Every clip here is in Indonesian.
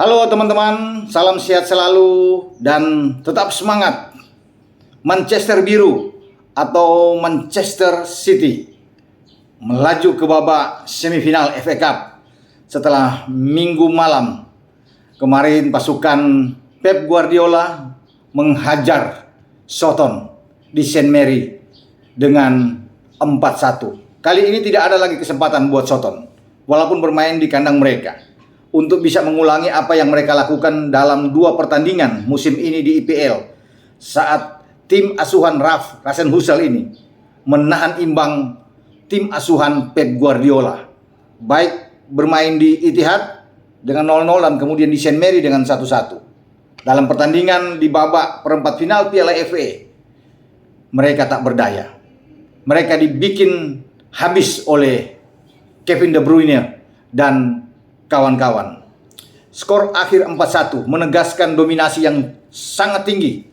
Halo teman-teman, salam sehat selalu dan tetap semangat. Manchester Biru atau Manchester City melaju ke babak semifinal FA Cup setelah minggu malam kemarin pasukan Pep Guardiola menghajar Soton di St. Mary dengan 4-1. Kali ini tidak ada lagi kesempatan buat Soton walaupun bermain di kandang mereka untuk bisa mengulangi apa yang mereka lakukan dalam 2 pertandingan musim ini di IPL saat tim asuhan Ralf Hasenhuttl ini menahan imbang tim asuhan Pep Guardiola, baik bermain di Etihad dengan 0-0 dan kemudian di St. Mary dengan 1-1. Dalam pertandingan di babak perempat final Piala FA, mereka tak berdaya. Mereka dibikin habis oleh Kevin De Bruyne dan kawan-kawan. Skor akhir 4-1 menegaskan dominasi yang sangat tinggi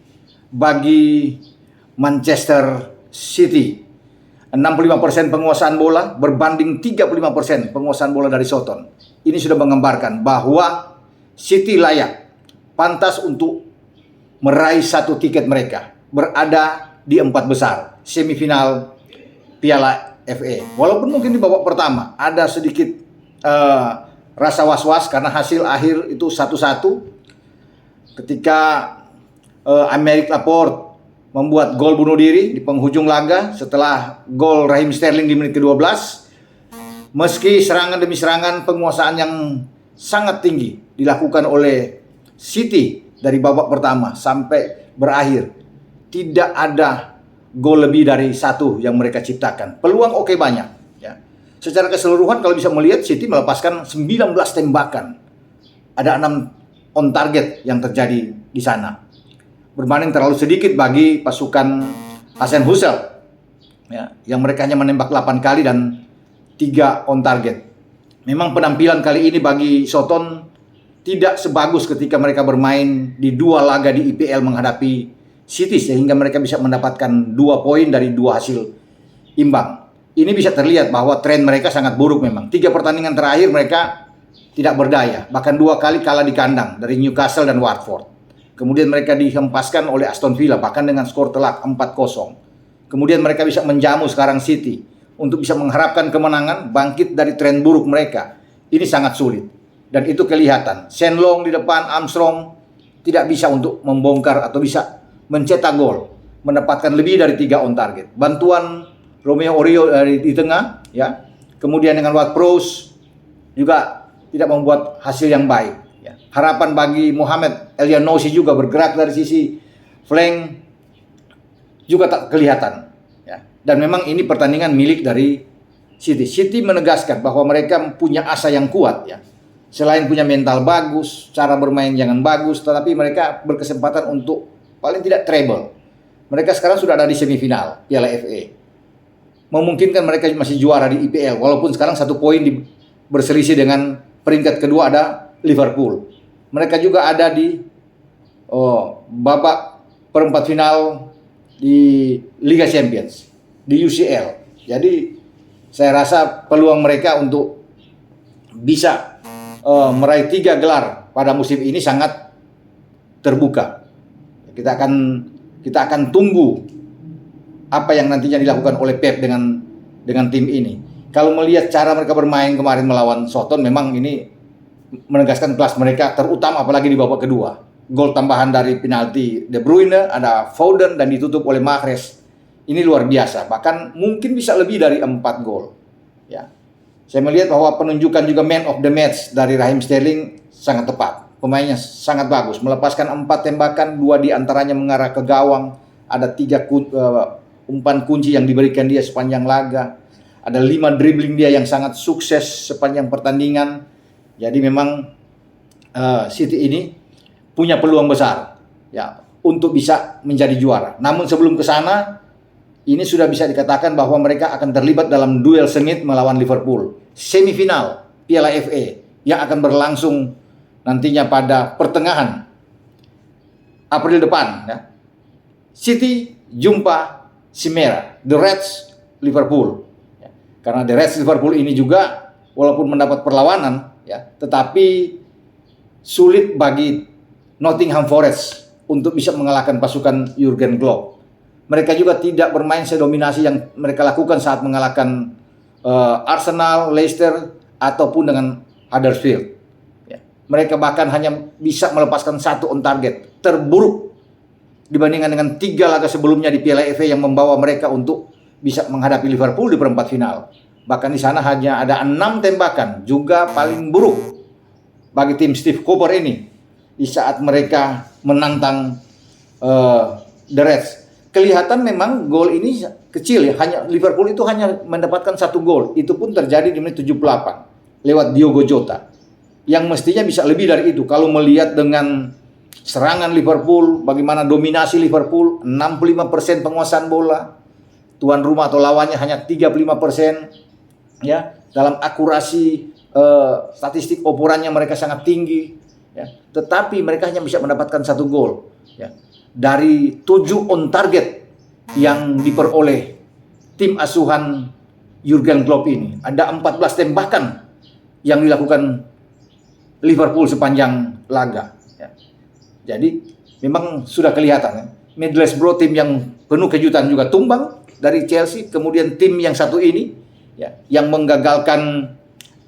bagi Manchester City. 65% penguasaan bola berbanding 35% penguasaan bola dari Soton. Ini sudah menggambarkan bahwa City layak, pantas untuk meraih 1 tiket mereka, berada di 4 besar semifinal Piala FA. Walaupun mungkin di babak pertama ada sedikit rasa was-was karena hasil akhir itu 1-1 ketika Aymeric Laporte membuat gol bunuh diri di penghujung laga setelah gol Raheem Sterling di menit ke-12. Meski serangan demi serangan penguasaan yang sangat tinggi dilakukan oleh City dari babak pertama sampai berakhir, tidak ada gol lebih dari 1 yang mereka ciptakan. Peluang oke banyak ya. Secara keseluruhan kalau bisa melihat City melepaskan 19 tembakan. Ada 6 on target yang terjadi di sana. Berbanding terlalu sedikit bagi pasukan Hasenhuttl ya, yang mereka hanya menembak 8 kali dan 3 on target. Memang penampilan kali ini bagi Soton tidak sebagus ketika mereka bermain di 2 laga di IPL menghadapi City sehingga mereka bisa mendapatkan 2 poin dari 2 hasil imbang. Ini bisa terlihat bahwa tren mereka sangat buruk memang. 3 pertandingan terakhir mereka tidak berdaya. Bahkan 2 kali kalah di kandang dari Newcastle dan Watford. Kemudian mereka dihempaskan oleh Aston Villa bahkan dengan skor telak 4-0. Kemudian mereka bisa menjamu sekarang City untuk bisa mengharapkan kemenangan, bangkit dari tren buruk mereka. Ini sangat sulit. Dan itu kelihatan. Shenlong di depan, Armstrong tidak bisa untuk membongkar atau bisa mencetak gol, mendapatkan lebih dari 3 on target. Bantuan Romeo Orio di tengah ya. Kemudian dengan Ward-Prowse juga tidak membuat hasil yang baik ya. Harapan bagi Mohamed Elyounoussi juga bergerak dari sisi flank juga tak kelihatan ya. Dan memang ini pertandingan milik dari City. City menegaskan bahwa mereka punya asa yang kuat ya. Selain punya mental bagus, cara bermain jangan bagus, tetapi mereka berkesempatan untuk paling tidak treble. Mereka sekarang sudah ada di semifinal Piala FA. Memungkinkan mereka masih juara di IPL walaupun sekarang 1 poin berselisih dengan peringkat kedua ada Liverpool. Mereka juga ada di babak perempat final di Liga Champions di UCL. Jadi saya rasa peluang mereka untuk bisa meraih 3 gelar pada musim ini sangat terbuka. Kita akan tunggu apa yang nantinya dilakukan oleh Pep dengan tim ini. Kalau melihat cara mereka bermain kemarin melawan Soton, memang ini menegaskan kelas mereka, terutama apalagi di babak kedua. Gol tambahan dari penalti De Bruyne, ada Foden dan ditutup oleh Mahrez. Ini luar biasa, bahkan mungkin bisa lebih dari 4 gol. Ya. Saya melihat bahwa penunjukan juga man of the match dari Raheem Sterling sangat tepat. Pemainnya sangat bagus, melepaskan 4 tembakan, 2 diantaranya mengarah ke gawang. Ada 3 umpan kunci yang diberikan dia sepanjang laga. Ada 5 dribbling dia yang sangat sukses sepanjang pertandingan. Jadi memang City ini punya peluang besar ya untuk bisa menjadi juara. Namun sebelum ke sana, ini sudah bisa dikatakan bahwa mereka akan terlibat dalam duel sengit melawan Liverpool. Semifinal Piala FA yang akan berlangsung nantinya pada pertengahan April depan ya. City jumpa Chimera, The Reds Liverpool ya. Karena The Reds Liverpool ini juga walaupun mendapat perlawanan ya, tetapi sulit bagi Nottingham Forest untuk bisa mengalahkan pasukan Jurgen Klopp. Mereka juga tidak bermain sedominasi yang mereka lakukan saat mengalahkan Arsenal, Leicester, ataupun dengan Huddersfield. Ya. Mereka bahkan hanya bisa melepaskan 1 on target, terburuk dibandingkan dengan 3 laga sebelumnya di Piala FA yang membawa mereka untuk bisa menghadapi Liverpool di perempat final. Bahkan di sana hanya ada 6 tembakan, juga paling buruk bagi tim Steve Cooper ini di saat mereka menantang The Reds. Kelihatan memang gol ini kecil ya, hanya Liverpool itu hanya mendapatkan 1 gol. Itu pun terjadi di menit 78 lewat Diogo Jota. Yang mestinya bisa lebih dari itu kalau melihat dengan serangan Liverpool, bagaimana dominasi Liverpool, 65% penguasaan bola. Tuan rumah atau lawannya hanya 35%. Ya, dalam akurasi statistik operannya mereka sangat tinggi. Ya. Tetapi mereka hanya bisa mendapatkan 1 gol. Ya. Dari 7 on target yang diperoleh tim asuhan Jurgen Klopp ini, ada 14 tembakan yang dilakukan Liverpool sepanjang laga. Ya. Jadi memang sudah kelihatan ya. Middlesbrough, tim yang penuh kejutan, juga tumbang dari Chelsea. Kemudian tim yang satu ini ya, yang menggagalkan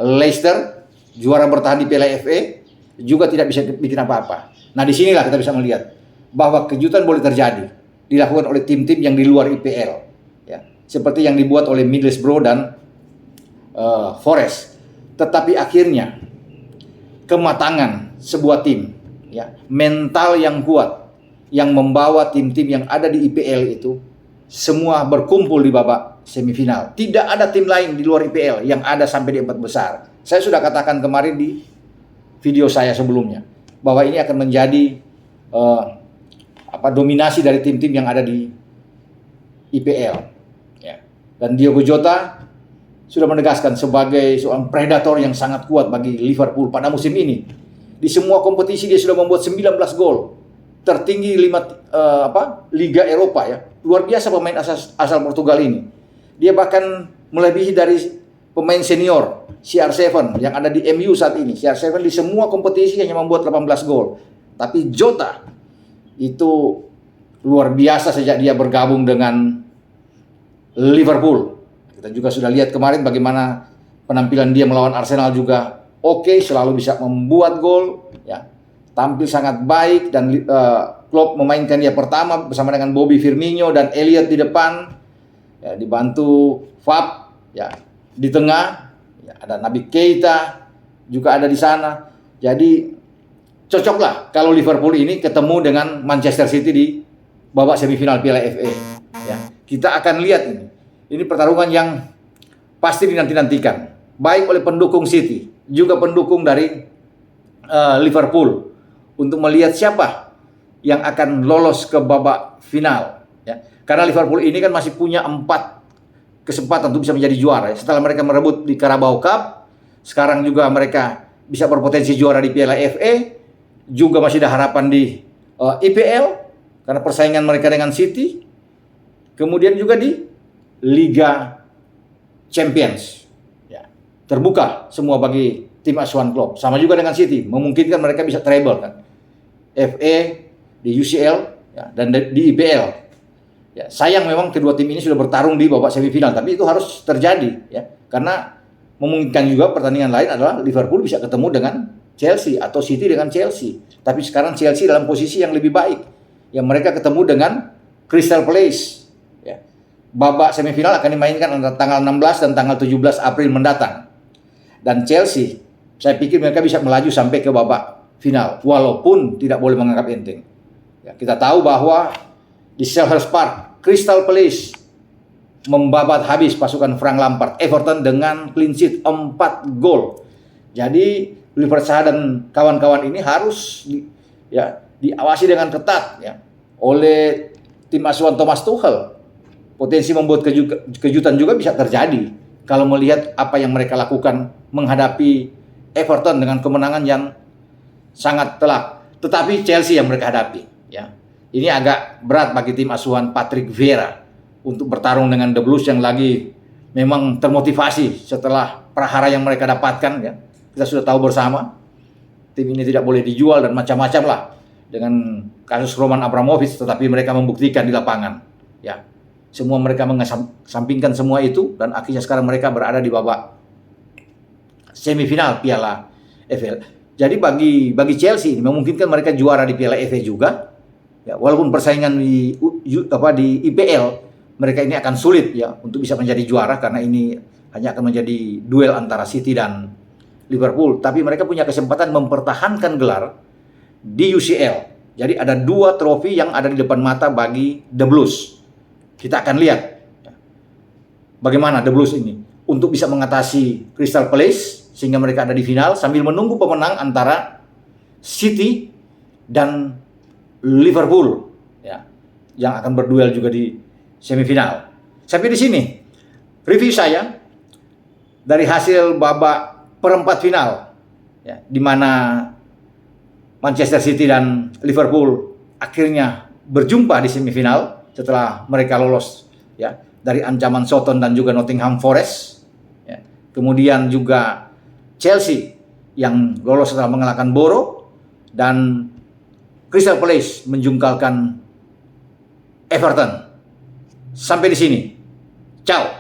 Leicester, juara bertahan di Piala FA, juga tidak bisa bikin apa-apa. Nah, disinilah kita bisa melihat bahwa kejutan boleh terjadi, dilakukan oleh tim-tim yang di luar IPL, ya, seperti yang dibuat oleh Middlesbrough dan Forest. Tetapi akhirnya kematangan sebuah tim, ya, mental yang kuat, yang membawa tim-tim yang ada di IPL itu semua berkumpul di babak semifinal. Tidak ada tim lain di luar IPL yang ada sampai di 4 besar. Saya sudah katakan kemarin di video saya sebelumnya bahwa ini akan menjadi dominasi dari tim-tim yang ada di IPL. Ya. Dan Diogo Jota sudah menegaskan sebagai seorang predator yang sangat kuat bagi Liverpool pada musim ini. Di semua kompetisi dia sudah membuat 19 gol. Tertinggi 5 Liga Eropa ya. Luar biasa pemain asal Portugal ini. Dia bahkan melebihi dari pemain senior CR7 yang ada di MU saat ini. CR7 di semua kompetisi hanya membuat 18 gol. Tapi Jota itu luar biasa sejak dia bergabung dengan Liverpool. Kita juga sudah lihat kemarin bagaimana penampilan dia melawan Arsenal juga oke, selalu bisa membuat gol, ya. Tampil sangat baik dan Klopp memainkan dia pertama bersama dengan Bobby Firmino dan Elliot di depan, ya, dibantu Fab, ya, di tengah, ya, ada Naby Keita juga ada di sana. Jadi cocoklah kalau Liverpool ini ketemu dengan Manchester City di babak semifinal Piala FA. Ya, kita akan lihat ini. Ini pertarungan yang pasti dinanti-nantikan, baik oleh pendukung City, juga pendukung dari Liverpool, untuk melihat siapa yang akan lolos ke babak final. Ya. Karena Liverpool ini kan masih punya 4 kesempatan untuk bisa menjadi juara. Ya. Setelah mereka merebut di Carabao Cup, sekarang juga mereka bisa berpotensi juara di Piala FA, juga masih ada harapan di IPL, karena persaingan mereka dengan City, kemudian juga di Liga Champions. Ya. Terbuka semua bagi tim asuhan Klopp. Sama juga dengan City, memungkinkan mereka bisa treble kan. FA, di UCL, ya, dan di IPL. Ya, sayang memang kedua tim ini sudah bertarung di babak semifinal, tapi itu harus terjadi, ya, karena memungkinkan juga pertandingan lain adalah Liverpool bisa ketemu dengan Chelsea atau City dengan Chelsea. Tapi sekarang Chelsea dalam posisi yang lebih baik, yang mereka ketemu dengan Crystal Palace. Ya. Babak semifinal akan dimainkan antara tanggal 16 dan tanggal 17 April mendatang. Dan Chelsea, saya pikir mereka bisa melaju sampai ke babak final, walaupun tidak boleh menganggap enteng. Ya, kita tahu bahwa di Selhurst Park, Crystal Palace membabat habis pasukan Frank Lampard Everton dengan clean sheet 4 gol. Jadi Liverpool dan kawan-kawan ini harus diawasi dengan ketat, ya, oleh tim asuhan Thomas Tuchel. Potensi membuat kejutan juga bisa terjadi kalau melihat apa yang mereka lakukan menghadapi Everton dengan kemenangan yang sangat telak. Tetapi Chelsea yang mereka hadapi, ya. Ini agak berat bagi tim asuhan Patrick Vieira untuk bertarung dengan The Blues yang lagi memang termotivasi setelah prahara yang mereka dapatkan, ya. Kita sudah tahu bersama tim ini tidak boleh dijual dan macam-macam lah dengan kasus Roman Abramovich, tetapi mereka membuktikan di lapangan. Ya, semua mereka mengesampingkan semua itu dan akhirnya sekarang mereka berada di babak semifinal Piala FA. Jadi bagi Chelsea ini memungkinkan mereka juara di Piala FA juga. Ya, walaupun persaingan di IPL mereka ini akan sulit ya untuk bisa menjadi juara karena ini hanya akan menjadi duel antara City dan Liverpool. Tapi mereka punya kesempatan mempertahankan gelar di UCL. Jadi ada 2 trofi yang ada di depan mata bagi The Blues. Kita akan lihat bagaimana The Blues ini untuk bisa mengatasi Crystal Palace sehingga mereka ada di final sambil menunggu pemenang antara City dan Liverpool ya, yang akan berduel juga di semifinal. Sampai di sini review saya dari hasil babak perempat final ya, di mana Manchester City dan Liverpool akhirnya berjumpa di semifinal setelah mereka lolos ya dari ancaman Southampton dan juga Nottingham Forest ya. Kemudian juga Chelsea yang lolos setelah mengalahkan Borough dan Crystal Palace menjungkalkan Everton. Sampai di sini. Ciao.